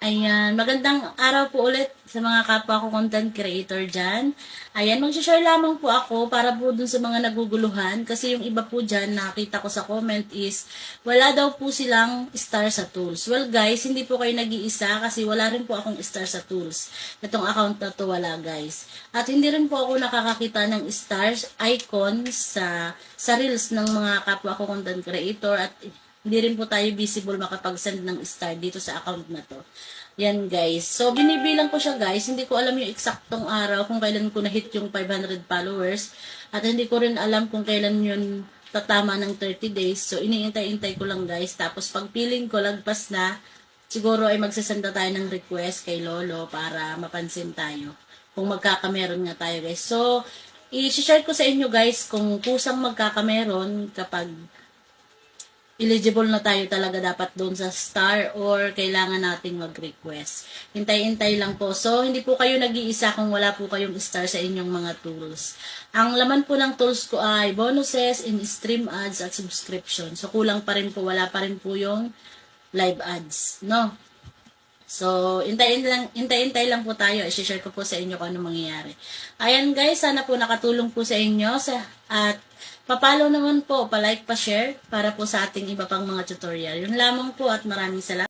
Ayan, magandang araw po ulit sa mga kapwa ko content creator dyan. Ayan, mag-share lamang po ako para po dun sa mga naguguluhan kasi yung iba po dyan nakita ko sa comment is wala daw po silang star sa tools. Well guys, hindi po kayo nag-iisa kasi wala rin po akong star sa tools. Itong account na to wala guys. At hindi rin po ako nakakakita ng stars icon sa reels ng mga kapwa ko content creator at hindi rin po tayo visible makapag-send ng star dito sa account na to. Yan guys. So, binibilang ko siya guys. Hindi ko alam yung eksaktong araw kung kailan ko na-hit yung 500 followers. At hindi ko rin alam kung kailan yun tatama ng 30 days. So, iniintay-intay ko lang guys. Tapos, pag feeling ko lagpas na, siguro ay magsasenda tayo ng request kay Lolo para mapansin tayo. Kung magkakameron nga tayo guys. So, i-share ko sa inyo guys kung kusang magkakameron kapag eligible na tayo talaga dapat doon sa star or kailangan nating mag-request. Hintay-hintay lang po. So, hindi po kayo nag-iisa kung wala po kayong star sa inyong mga tools. Ang laman po ng tools ko ay bonuses, in-stream ads, at subscription. So, kulang pa rin po. Wala pa rin po yung live ads. No? So, hintay-hintay lang po tayo. I-share ko po sa inyo kung ano mangyayari. Ayan guys, sana po nakatulong po sa inyo. At papalo naman po, pa-like, pa-share para po sa ating iba pang mga tutorial. Yun lamang po at maraming salamat.